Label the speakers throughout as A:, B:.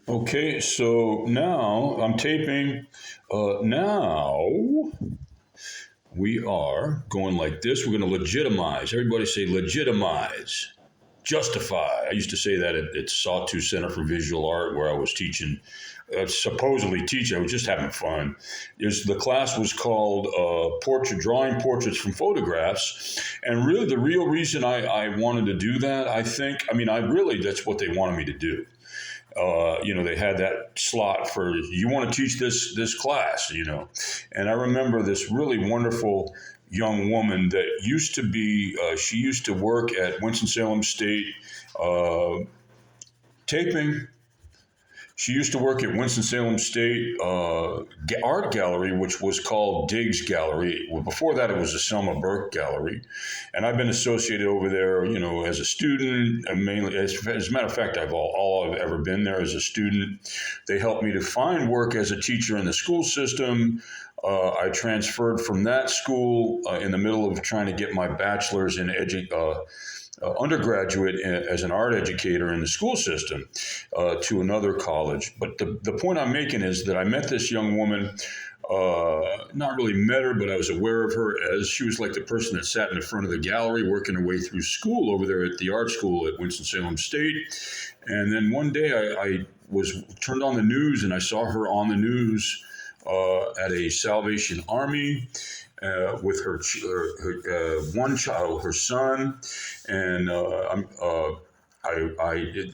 A: Okay, so now I'm taping. Now we are going like this. We're going to legitimize. Everybody say legitimize, justify. I used to say that at Sawtooth Center for Visual Art, where I was teaching, supposedly teaching. I was just having fun. The class was called drawing portraits from photographs, and really the real reason I wanted to do that, that's what they wanted me to do. They had that slot for you want to teach this class, and I remember this really wonderful young woman that used to be she used to work at Winston-Salem State taping. She used to work at Winston-Salem State Art Gallery, which was called Diggs Gallery. Well, before that, it was the Selma Burke Gallery. And I've been associated over there, as a student, mainly. As a matter of fact, all I've ever been there as a student. They helped me to find work as a teacher in the school system. I transferred from that school in the middle of trying to get my bachelor's in undergraduate as an art educator in the school system to another college. But the point I'm making is that I met this young woman, not really met her, but I was aware of her as she was like the person that sat in the front of the gallery working her way through school over there at the art school at Winston-Salem State. And then one day I was turned on the news and I saw her on the news at a Salvation Army with her one child, her son, and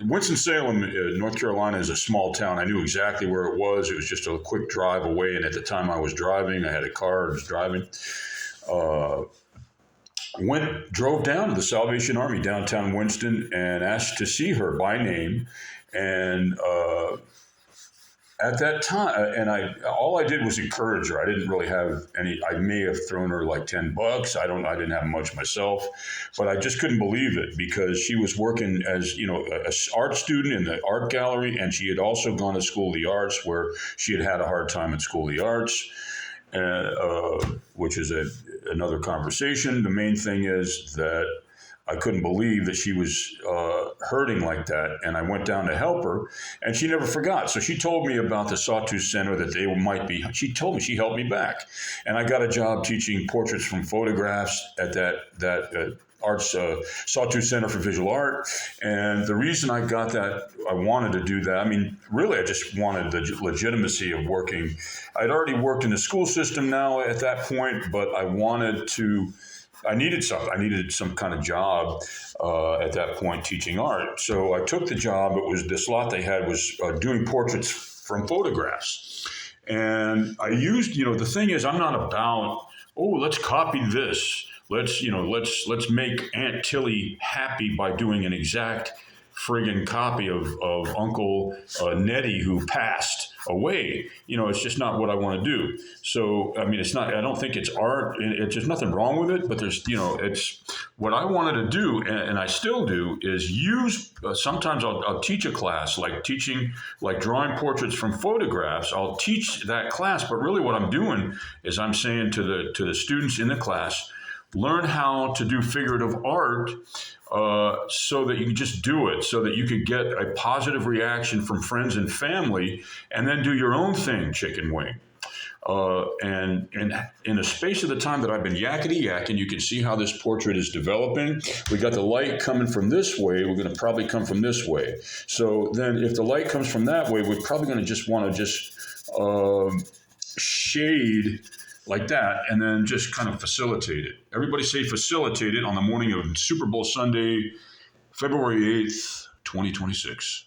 A: Winston-Salem, North Carolina, is a small town. I knew exactly where it was. It was just a quick drive away, and at the time I was driving. I had a car. I was driving. Drove down to the Salvation Army downtown Winston and asked to see her by name, and at that time, all I did was encourage her. I didn't really have any. I may have thrown her like $10. I didn't have much myself, but I just couldn't believe it because she was working as an art student in the art gallery, and she had also gone to School of the Arts, where she had a hard time at School of the Arts, which is another conversation. The main thing is that I couldn't believe that she was hurting like that, and I went down to help her, and she never forgot. So she told me about the Sawtooth Center, that they might be. She told me, she helped me back, and I got a job teaching portraits from photographs at that Arts Sawtooth Center for Visual Art. And the reason I got that, I wanted to do that. I mean, really, I just wanted the legitimacy of working. I'd already worked in the school system now at that point, but I needed something. I needed some kind of job at that point teaching art. So I took the job. It was the slot they had was doing portraits from photographs. And I used, the thing is, I'm not about, let's copy this. Let's make Aunt Tilly happy by doing an exact friggin' copy of Uncle Nettie who passed away. It's just not what I want to do. So, I mean, it's not, I don't think it's art. There's nothing wrong with it, but it's what I wanted to do, and I still do, is use, sometimes I'll teach a class, like drawing portraits from photographs. I'll teach that class, but really what I'm doing is I'm saying to the students in the class, learn how to do figurative art so that you can just do it, so that you could get a positive reaction from friends and family, and then do your own thing, chicken wing. And in the space of the time that I've been yakety-yakking, you can see how this portrait is developing. We got the light coming from this way. We're going to probably come from this way. So then if the light comes from that way, we're probably going to just want to shade like that, and then just kind of facilitate it. Everybody say facilitate it on the morning of Super Bowl Sunday, February 8th, 2026.